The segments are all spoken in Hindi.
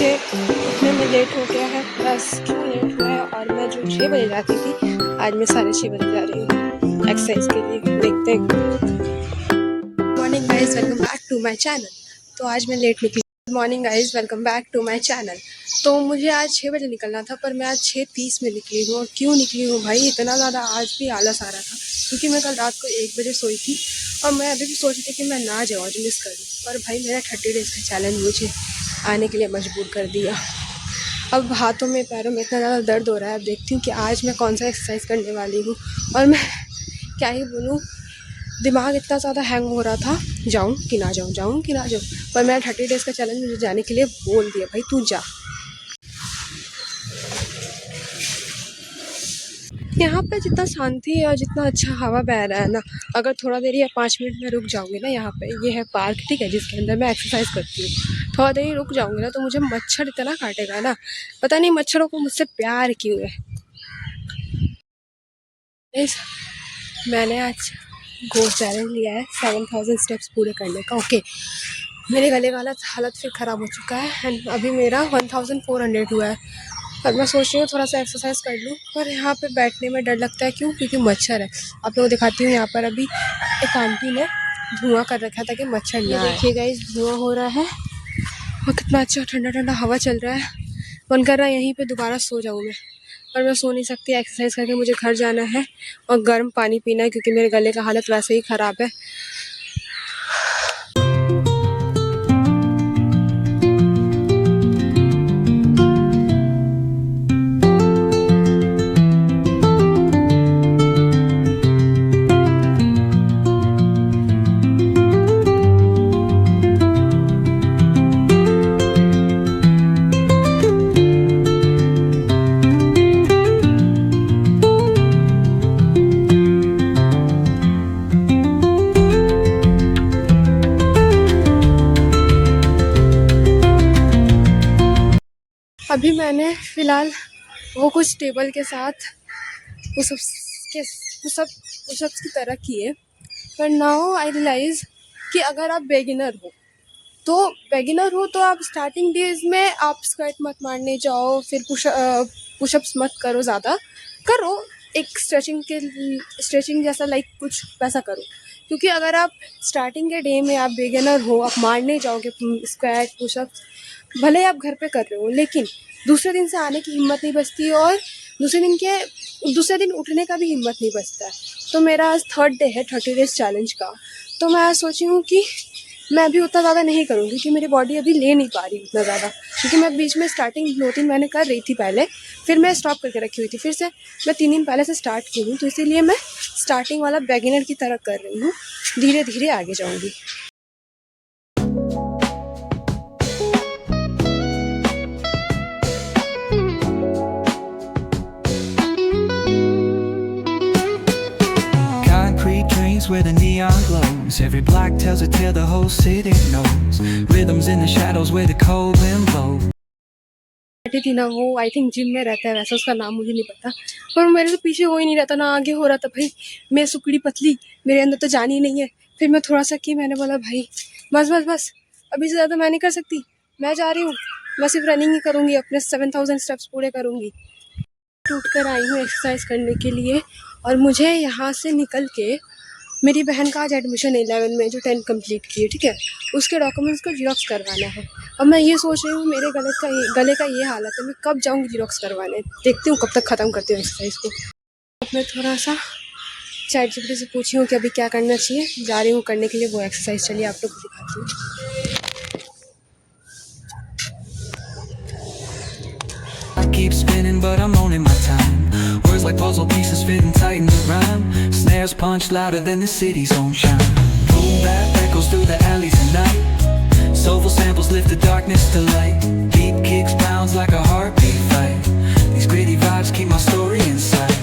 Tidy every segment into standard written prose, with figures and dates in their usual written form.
मुझे उठने में लेट हो गया है, प्लस क्यों लेट हुआ है, और मैं जो 6 बजे जाती थी आज मैं 6:30 बजे जा रही हूँ एक्सरसाइज के लिए। देखते हैं। Morning guys, welcome back to my channel. तो आज मैं लेट निकली। Morning guys, welcome back to my channel. तो मुझे आज 6 बजे निकलना था, पर मैं आज 6:30 में निकली हूँ। और क्यों निकली हूँ भाई, इतना ज़्यादा आज भी आलस आ रहा था, क्योंकि मैं कल रात को 1 बजे सोई थी और मैं अभी भी सोच रही थी कि मैं ना जाऊँ, आज मिस कर दूँ। पर भाई मेरा 30 डेज़ का चैलेंज मुझे आने के लिए मजबूर कर दिया। अब हाथों में पैरों में इतना ज़्यादा दर्द हो रहा है। अब देखती हूँ कि आज मैं कौन सा एक्सरसाइज करने वाली हूँ। और मैं क्या ही बोलूँ, दिमाग इतना ज़्यादा हैंग हो रहा था, जाऊँ कि ना जाऊँ, जाऊँ कि ना जाऊँ। पर मेरा 30 डेज़ का चैलेंज मुझे जाने के लिए बोल दिया, भाई तू जा। यहाँ पे जितना शांति है और जितना अच्छा हवा बह रहा है ना, अगर थोड़ा देर या 5 मिनट में रुक जाऊँगी ना, यहाँ पे ये है पार्क, ठीक है, जिसके अंदर मैं एक्सरसाइज करती हूँ। थोड़ा देर रुक जाऊँगी ना तो मुझे मच्छर इतना काटेगा ना, पता नहीं मच्छरों को मुझसे प्यार क्यों है। मैंने आज गो चैलेंज लिया है 7000 स्टेप्स पूरे करने का। ओके, मेरे गले का हालत फिर ख़राब हो चुका है एंड अभी मेरा 1400 हुआ है। और मैं सोच रही हूँ थोड़ा सा एक्सरसाइज कर लूँ, पर यहाँ पे बैठने में डर लगता है। क्यों? क्योंकि मच्छर है। आप लोगों को दिखाती हूँ, यहाँ पर अभी एक आंटी ने धुआं कर रखा था कि मच्छर ना आए। देखिएगा, इस धुआं हो रहा है और कितना अच्छा ठंडा ठंडा हवा चल रहा है। मन कर रहा है यहीं पे दोबारा सो जाऊँ मैं, पर मैं सो नहीं सकती। एक्सरसाइज करके मुझे घर जाना है और गर्म पानी पीना है, क्योंकि मेरे गले का हालत वैसे ही ख़राब है। अभी मैंने फ़िलहाल वो कुछ टेबल के साथ पुशअप्स की तरह किए, पर नाउ आई रियलाइज़ कि अगर आप बेगिनर हो तो आप स्टार्टिंग डेज में आप स्क्वाट मत मारने जाओ, फिर पुशअप्स मत करो, ज़्यादा करो, एक स्ट्रेचिंग जैसा लाइक कुछ वैसा करो। क्योंकि अगर आप स्टार्टिंग के डे में आप बेगिनर हो, आप मारने जाओगे स्क्वाट पुशअप्स, भले आप घर पे कर रहे हो, लेकिन दूसरे दिन से आने की हिम्मत नहीं बचती और दूसरे दिन उठने का भी हिम्मत नहीं बचता है। तो मेरा आज 3rd डे है 30 डेज़ चैलेंज का। तो मैं आज सोची हूँ कि मैं अभी उतना ज़्यादा नहीं करूँगी, क्योंकि मेरी बॉडी अभी ले नहीं पा रही उतना ज़्यादा। क्योंकि मैं बीच में स्टार्टिंग 2-3 महीने कर रही थी पहले, फिर मैं स्टॉप करके रखी हुई थी, फिर से मैं 3 दिन पहले से स्टार्ट की हूँ। तो इसीलिए मैं स्टार्टिंग वाला बेगिनर की तरह कर रही हूँ, धीरे धीरे आगे जाऊँगी। Where the neon glows, every block tells a tale the whole city knows. Rhythms in the shadows where the cold wind blows. बैठी थी ना, वो आई थिंक जिम में रहता है, वैसा उसका नाम मुझे नहीं पता, पर मेरे से पीछे हो ही नहीं रहता, ना आगे हो रहा था। भाई मैं सुकड़ी पतली, मेरे अंदर तो जान ही नहीं है। फिर मैं थोड़ा सा की, मैंने बोला भाई बस बस बस, अभी से ज़्यादा मैं नहीं कर सकती, मैं जा रही हूँ, मैं सिर्फ रनिंग ही करूँगी, अपने 7000 स्टेप्स पूरे करूँगी। टूट कर आई हूँ एक्सरसाइज करने के लिए, और मुझे यहाँ से निकल के मेरी बहन का आज एडमिशन 11 में, जो 10 कंप्लीट की है, ठीक है, उसके डॉक्यूमेंट्स को जीरोक्स करवाना है। अब मैं ये सोच रही हूँ, मेरे गले का ये हालत है, मैं कब जाऊँगी जीरोक्स करवाने। देखती हूँ कब तक ख़त्म करती हूँ एक्सरसाइज को। अब मैं थोड़ा सा चैट जीपीटी से पूछी हूँ कि अभी क्या करना चाहिए, जा रही हूँ करने के लिए वो एक्सरसाइज। चलिए आप लोग को दिखाती हूँ। I keep spinning but I'm owning my time. Words like puzzle pieces fitting tight in the rhyme. Snares punch louder than the city's own chime. Boom bap echoes through the alleys at night. Soulful samples lift the darkness to light. Beat kicks bounds like a heartbeat fight. These gritty vibes keep my story inside.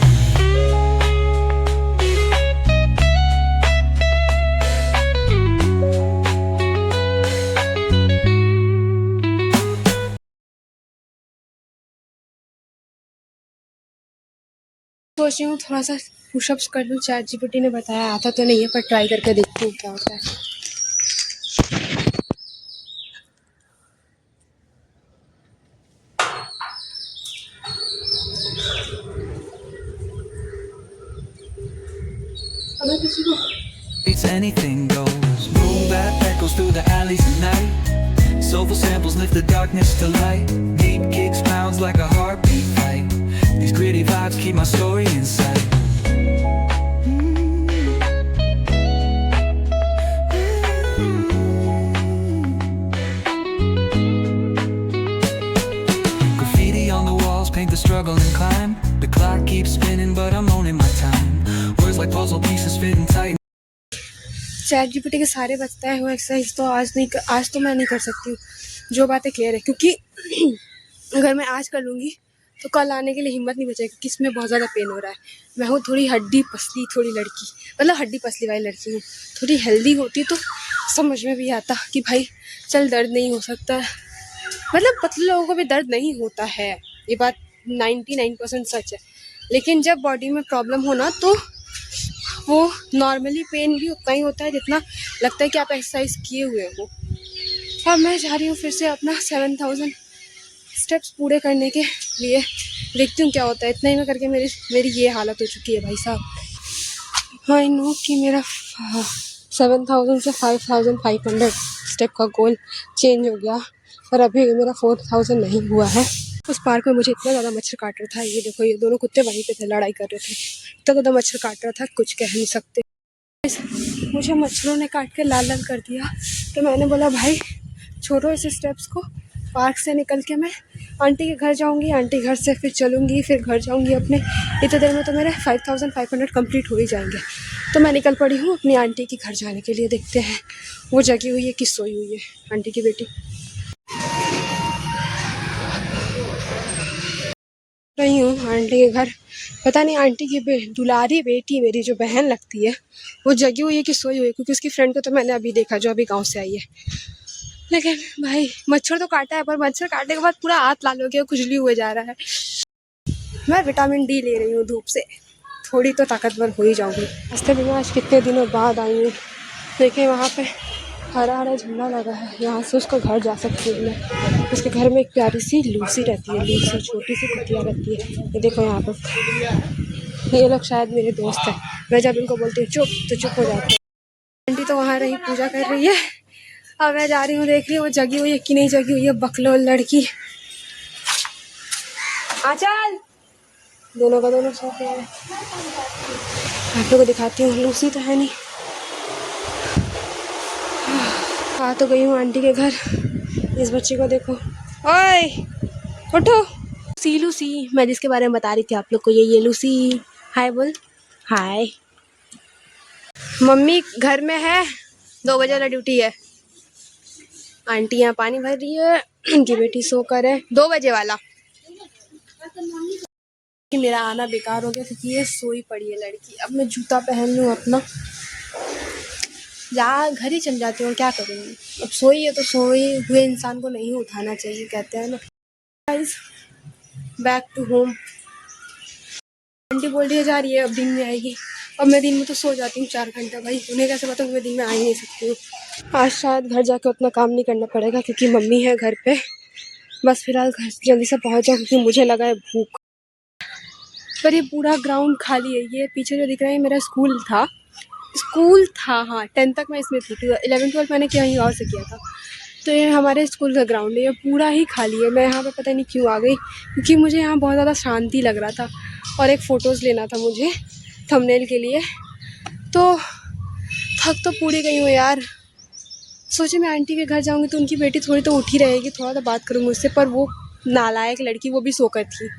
सोच रही हूँ थोड़ा सा पुशअप्स कर लूँ। चैट जीपीटी ने बताया, आता तो नहीं है, पर ट्राई करके देखती हूँ क्या होता है। मैं किसी को It's anything goes. Boom bap echoes through the alleys at night. Soulful samples lift the darkness to light. Deep kicks pounds like a heartbeat fight. These gritty vibes keep my story in sight. Graffiti on the walls paint the struggle and climb. The clock keeps spinning but I'm owning my time. Words like puzzle pieces fitting tight. Chat GPT के सारे बताए हुए एक्सरसाइज तो आज तो मैं नहीं कर सकती हूँ, जो बातें क्लियर है, क्योंकि अगर मैं आज कर लूँगी तो कल आने के लिए हिम्मत नहीं बचेगी कि इसमें बहुत ज़्यादा पेन हो रहा है। मैं हूँ थोड़ी हड्डी पसली थोड़ी लड़की, मतलब हड्डी पसली वाली लड़की हूँ। थोड़ी हेल्दी होती तो समझ में भी आता कि भाई चल दर्द नहीं हो सकता, मतलब पतले लोगों को भी दर्द नहीं होता है, ये बात 99% सच है। लेकिन जब बॉडी में प्रॉब्लम हो ना तो वो नॉर्मली पेन भी उतना ही होता है जितना लगता है कि आप एक्सरसाइज किए हुए हो। अब मैं जा रही हूँ फिर से अपना 7000 स्टेप्स पूरे करने के लिए, देखती हूँ क्या होता है। इतना ही में करके मेरी ये हालत हो चुकी है भाई साहब। आई नो कि मेरा 7000 से 5500 स्टेप का गोल चेंज हो गया, पर अभी मेरा 4000 नहीं हुआ है। उस पार्क में मुझे इतना ज़्यादा मच्छर काट रहा था, ये देखो ये दोनों कुत्ते वहीं पे थे, लड़ाई कर रहे थे, इतना ज़्यादा मच्छर काट रहा था कुछ कह नहीं सकते। मुझे मच्छरों ने काट के लाल लाल कर दिया, तो मैंने बोला भाई छोड़ो इस स्टेप्स को। पार्क से निकल के मैं आंटी के घर जाऊंगी, आंटी घर से फिर चलूँगी, फिर घर जाऊंगी अपने। इतने देर में तो मेरे 5500 कंप्लीट हो ही जाएंगे। तो मैं निकल पड़ी हूँ अपनी आंटी के घर जाने के लिए। देखते हैं वो जगी हुई है कि सोई हुई है आंटी की बेटी। रही हूँ आंटी के घर, पता नहीं आंटी की दुलारी बेटी मेरी जो बहन लगती है वो जगी हुई है कि सोई हुई है, क्योंकि उसकी फ्रेंड को तो मैंने अभी देखा जो अभी गांव से आई है। लेकिन भाई मच्छर तो काटा है, पर मच्छर काटने के बाद पूरा हाथ लाल हो गया, खुजली हुए जा रहा है। मैं विटामिन डी ले रही हूँ धूप से, थोड़ी तो ताकतवर हो ही जाऊँगी। रास्ते में आज कितने दिनों बाद आई हूँ। देखें वहाँ पे हरा हरा झंडा लगा है, यहाँ से उसका घर जा सकती हूँ मैं। उसके घर में एक प्यारी सी लूसी रहती है, लूसी छोटी सी कुतिया रहती है। ये देखो यहाँ पर ये लोग शायद मेरे दोस्त हैं। मैं जब इनको बोलती हूँ चुप तो चुप हो जाते हैं। आंटी तो वहाँ रही पूजा कर रही है। अब मैं जा रही हूँ, देख रही हूँ वो जगी हुई है कि नहीं जगी हुई है। बकलोल लड़की। आचल दोनों का दोनों सो गए। आप लोगों को दिखाती हूँ, लूसी तो है नहीं। आ तो गई हूँ आंटी के घर। इस बच्ची को देखो, ओए उठो। लूसी मैं जिसके बारे में बता रही थी आप लोग को, ये लूसी। हाय बोल, हाय। मम्मी घर में है, 2 बजे वाला ड्यूटी है। आंटी यहाँ पानी भर रही है, उनकी बेटी सो कर है 2 बजे वाला। कि मेरा आना बेकार हो गया क्योंकि ये सोई पड़ी है लड़की। अब मैं जूता पहन लूँ अपना, जा घर ही चल जाती हूँ, क्या करूँगी। अब सोई है तो सोए हुए इंसान को नहीं उठाना चाहिए, कहते हैं ना। Guys back to home. Aunty बोल रही है जा रही है, अब दिन में आएगी। अब मैं दिन में तो सो जाती हूँ 4 घंटा, भाई उन्हें कैसे पता मैं दिन में आ ही नहीं सकती हूँ। आज शायद घर जाके उतना काम नहीं करना पड़ेगा क्योंकि मम्मी है घर पे। बस फिलहाल घर जल्दी से पहुँच जाऊँ क्योंकि मुझे लगा है भूख। पर ये पूरा ग्राउंड खाली है। ये पीछे जो दिख रहा है मेरा स्कूल था हाँ 10th तक मैं इसमें थी, 11-12 मैंने कहीं और से किया था। तो ये हमारे स्कूल का ग्राउंड है, ये पूरा ही खाली है। मैं यहाँ पे पता नहीं क्यों आ गई, क्योंकि मुझे यहाँ बहुत ज़्यादा शांति लग रहा था और एक फ़ोटोज़ लेना था मुझे थंबनेल के लिए। तो थक तो पूरी गई हूँ यार। सोचे मैं आंटी के घर जाऊँगी तो उनकी बेटी थोड़ी तो उठी रहेगी, थोड़ा तो बात करूँगी उससे, पर वो नालायक लड़की वो भी सोकर थी।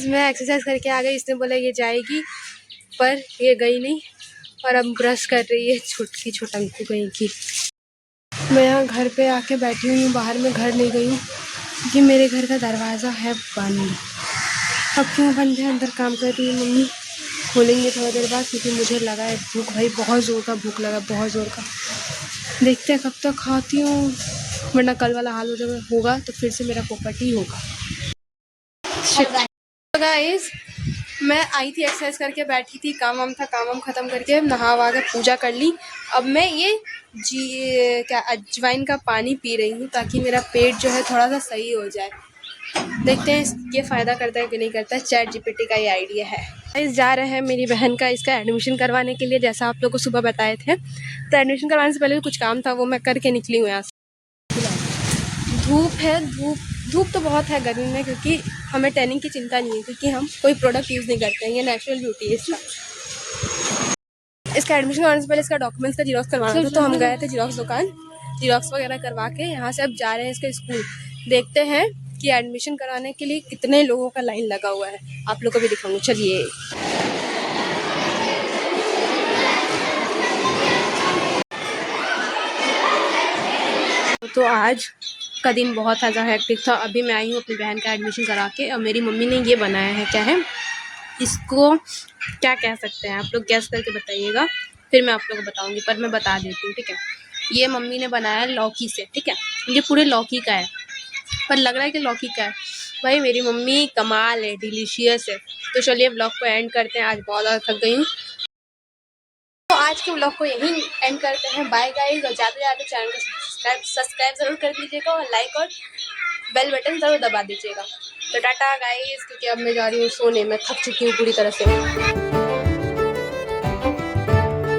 मैं एक्सरसाइज करके आ गई, इसने बोला ये जाएगी पर ये गई नहीं और अब ब्रश कर रही है छोटी छोटंकू गई की। मैं यहाँ घर पे आके बैठी हुई हूँ, बाहर में घर नहीं गई हूँ क्योंकि मेरे घर का दरवाज़ा है बंद। अब क्यों बंद है, अंदर काम कर रही है मम्मी, खोलेंगे थोड़ी देर बाद क्योंकि मुझे लगा है भूख, भाई बहुत ज़ोर का भूख लगा, बहुत ज़ोर का। देखते हैं कब तक खाती हूँ, वरना कल वाला हाल हो जब होगा तो फिर से मेरा पोपट ही होगा। गाइस मैं आई थी एक्सरसाइज करके बैठी थी, काम वाम था, काम वाम ख़त्म करके नहा वहा के पूजा कर ली। अब मैं ये क्या अजवाइन का पानी पी रही हूँ ताकि मेरा पेट जो है थोड़ा सा सही हो जाए। देखते हैं ये फ़ायदा करता है कि नहीं करता है। चैट जीपीटी का ये आइडिया है। गाइस जा रहे हैं मेरी बहन का इसका एडमिशन करवाने के लिए, जैसा आप लोग को सुबह बताए थे। तो एडमिशन करवाने से पहले भी कुछ काम था, वो मैं करके निकली हूँ यहाँ से। धूप है, धूप तो बहुत है गर्मी में, क्योंकि हमें टैनिंग की चिंता नहीं है, क्योंकि हम कोई प्रोडक्ट यूज़ नहीं करते हैं। ये नेचुरल ब्यूटी है इसका। इसका एडमिशन करवाने से पहले इसका डॉक्यूमेंट्स का जीरोक्स करवाना था, तो हम गए थे जीरोक्स दुकान, जीरोक्स वगैरह करवा के यहाँ से अब जा रहे हैं इसके स्कूल। देखते हैं कि एडमिशन कराने के लिए कितने लोगों का लाइन लगा हुआ है, आप लोग को भी दिखाऊंगी। चलिए। तो आज का दिन बहुत ज़्यादा हेक्टिक था। अभी मैं आई हूँ अपनी बहन का एडमिशन करा के, और मेरी मम्मी ने ये बनाया है, क्या है इसको, क्या कह सकते हैं आप लोग गैस करके बताइएगा, फिर मैं आप लोगों को बताऊंगी, पर मैं बता देती हूँ, ठीक है। ये मम्मी ने बनाया लौकी से, ठीक है। ये पूरे लौकी का है, पर लग रहा है कि लौकी का है। भाई मेरी मम्मी कमाल है, डिलीशियस है। तो चलिए व्लॉग को एंड करते हैं, आज बहुत ज़्यादा थक गई हूँ। तो आज के व्लॉग को यहीं एंड करते हैं। बाय गाइस, और जाते जाते चैनल को सब्सक्राइब ज़रूर कर दीजिएगा, और लाइक और बेल बटन ज़रूर दबा दीजिएगा। तो टाटा गाइस, क्योंकि अब मैं जा रही हूँ सोने, मैं थक चुकी हूँ पूरी तरह से।